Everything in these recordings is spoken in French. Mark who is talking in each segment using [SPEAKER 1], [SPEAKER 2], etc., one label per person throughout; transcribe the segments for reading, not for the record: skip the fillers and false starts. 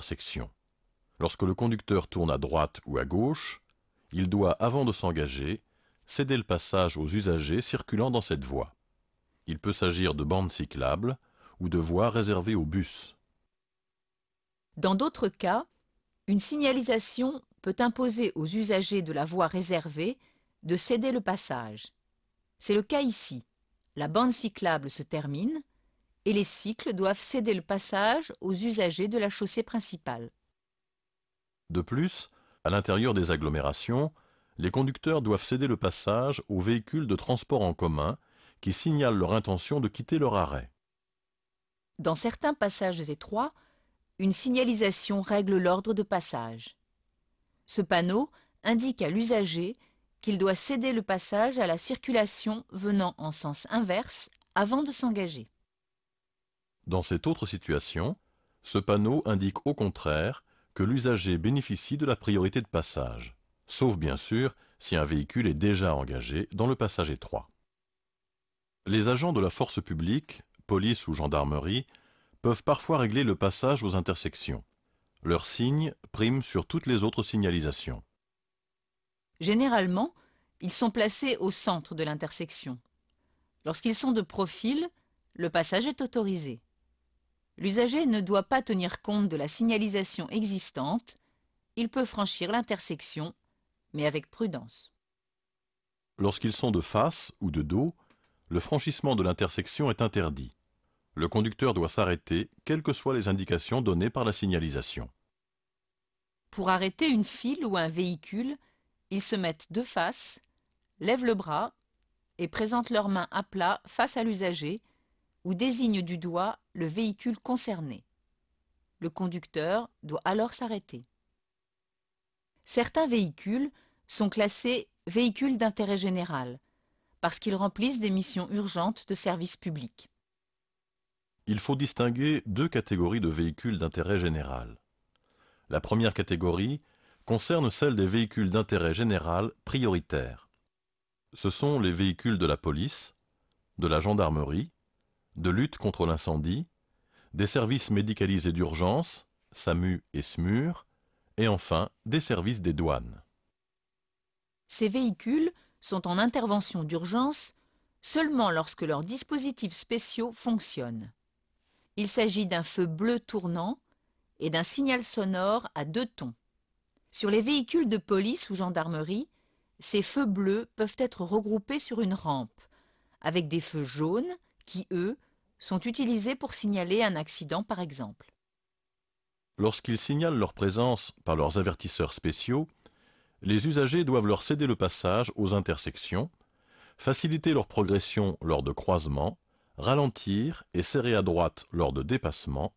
[SPEAKER 1] l'intersection. Lorsque le conducteur tourne à droite ou à gauche, il doit, avant de s'engager, céder le passage aux usagers circulant dans cette voie. Il peut s'agir de bandes cyclables ou de voies réservées aux bus.
[SPEAKER 2] Dans d'autres cas, une signalisation peut imposer aux usagers de la voie réservée de céder le passage. C'est le cas ici. La bande cyclable se termine et les cycles doivent céder le passage aux usagers de la chaussée principale.
[SPEAKER 1] De plus, à l'intérieur des agglomérations, les conducteurs doivent céder le passage aux véhicules de transport en commun qui signalent leur intention de quitter leur arrêt.
[SPEAKER 2] Dans certains passages étroits, une signalisation règle l'ordre de passage. Ce panneau indique à l'usager qu'il doit céder le passage à la circulation venant en sens inverse avant de s'engager.
[SPEAKER 1] Dans cette autre situation, ce panneau indique au contraire que l'usager bénéficie de la priorité de passage, sauf bien sûr si un véhicule est déjà engagé dans le passage étroit. Les agents de la force publique, police ou gendarmerie, peuvent parfois régler le passage aux intersections. Leur signe prime sur toutes les autres signalisations.
[SPEAKER 2] Généralement, ils sont placés au centre de l'intersection. Lorsqu'ils sont de profil, le passage est autorisé. L'usager ne doit pas tenir compte de la signalisation existante, il peut franchir l'intersection, mais avec prudence.
[SPEAKER 1] Lorsqu'ils sont de face ou de dos, le franchissement de l'intersection est interdit. Le conducteur doit s'arrêter, quelles que soient les indications données par la signalisation.
[SPEAKER 2] Pour arrêter une file ou un véhicule, ils se mettent de face, lèvent le bras et présentent leurs mains à plat face à l'usager ou désignent du doigt le véhicule concerné. Le conducteur doit alors s'arrêter. Certains véhicules sont classés véhicules d'intérêt général parce qu'ils remplissent des missions urgentes de service public.
[SPEAKER 1] Il faut distinguer deux catégories de véhicules d'intérêt général. La première catégorie concerne celle des véhicules d'intérêt général prioritaires. Ce sont les véhicules de la police, de la gendarmerie, de lutte contre l'incendie, des services médicalisés d'urgence, SAMU et SMUR, et enfin des services des douanes.
[SPEAKER 2] Ces véhicules sont en intervention d'urgence seulement lorsque leurs dispositifs spéciaux fonctionnent. Il s'agit d'un feu bleu tournant et d'un signal sonore à 2 tons. Sur les véhicules de police ou gendarmerie, ces feux bleus peuvent être regroupés sur une rampe, avec des feux jaunes qui, eux, sont utilisés pour signaler un accident par exemple.
[SPEAKER 1] Lorsqu'ils signalent leur présence par leurs avertisseurs spéciaux, les usagers doivent leur céder le passage aux intersections, faciliter leur progression lors de croisements, ralentir et serrer à droite lors de dépassements,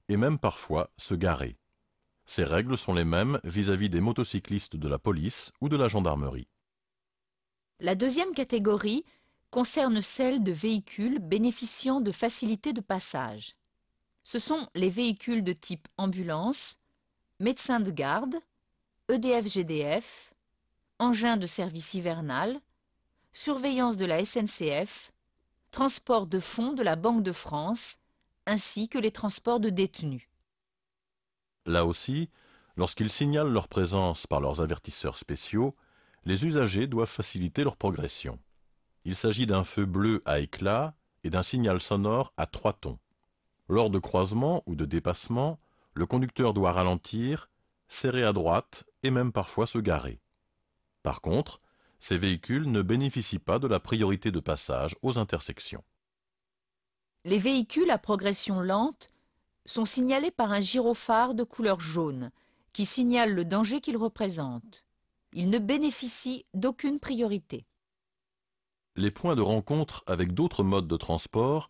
[SPEAKER 1] et même parfois se garer. Ces règles sont les mêmes vis-à-vis des motocyclistes de la police ou de la gendarmerie.
[SPEAKER 2] La deuxième catégorie concerne celle de véhicules bénéficiant de facilités de passage. Ce sont les véhicules de type ambulance, médecins de garde, EDF-GDF, engins de service hivernal, surveillance de la SNCF, transport de fonds de la Banque de France, ainsi que les transports de détenus.
[SPEAKER 1] Là aussi, lorsqu'ils signalent leur présence par leurs avertisseurs spéciaux, les usagers doivent faciliter leur progression. Il s'agit d'un feu bleu à éclat et d'un signal sonore à 3 tons. Lors de croisements ou de dépassements, le conducteur doit ralentir, serrer à droite et même parfois se garer. Par contre, ces véhicules ne bénéficient pas de la priorité de passage aux intersections.
[SPEAKER 2] Les véhicules à progression lente sont signalés par un gyrophare de couleur jaune qui signale le danger qu'ils représentent. Ils ne bénéficient d'aucune priorité.
[SPEAKER 1] Les points de rencontre avec d'autres modes de transport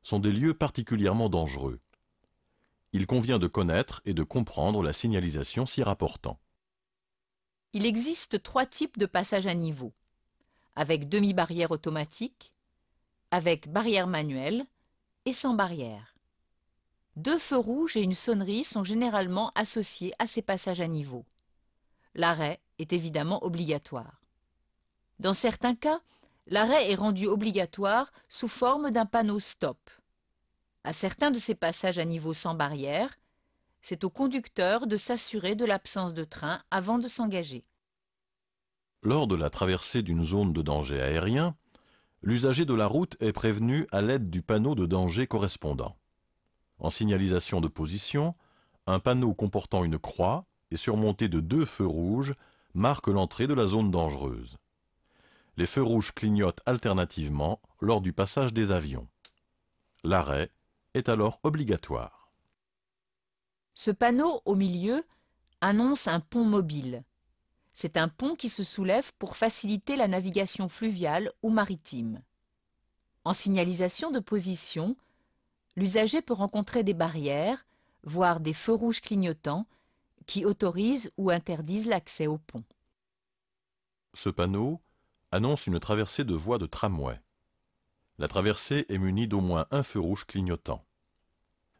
[SPEAKER 1] sont des lieux particulièrement dangereux. Il convient de connaître et de comprendre la signalisation s'y rapportant.
[SPEAKER 2] Il existe 3 types de passages à niveau, avec demi-barrière automatique, avec barrière manuelle et sans barrière. 2 feux rouges et une sonnerie sont généralement associés à ces passages à niveau. L'arrêt est évidemment obligatoire. Dans certains cas, l'arrêt est rendu obligatoire sous forme d'un panneau stop. À certains de ces passages à niveau sans barrière, C'est au conducteur de s'assurer de l'absence de train avant de s'engager.
[SPEAKER 1] Lors de la traversée d'une zone de danger aérien, l'usager de la route est prévenu à l'aide du panneau de danger correspondant. En signalisation de position, un panneau comportant une croix et surmonté de 2 feux rouges marque l'entrée de la zone dangereuse. Les feux rouges clignotent alternativement lors du passage des avions. L'arrêt est alors obligatoire.
[SPEAKER 2] Ce panneau au milieu annonce un pont mobile. C'est un pont qui se soulève pour faciliter la navigation fluviale ou maritime. En signalisation de position, l'usager peut rencontrer des barrières, voire des feux rouges clignotants, qui autorisent ou interdisent l'accès au pont.
[SPEAKER 1] Ce panneau annonce une traversée de voie de tramway. La traversée est munie d'au moins un feu rouge clignotant.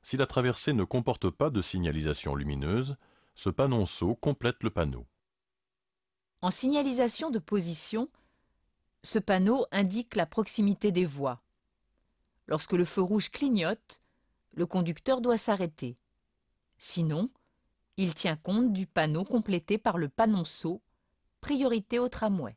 [SPEAKER 1] Si la traversée ne comporte pas de signalisation lumineuse, ce panonceau complète le panneau.
[SPEAKER 2] En signalisation de position, ce panneau indique la proximité des voies. Lorsque le feu rouge clignote, le conducteur doit s'arrêter. Sinon, il tient compte du panneau complété par le panonceau « Priorité au tramway ».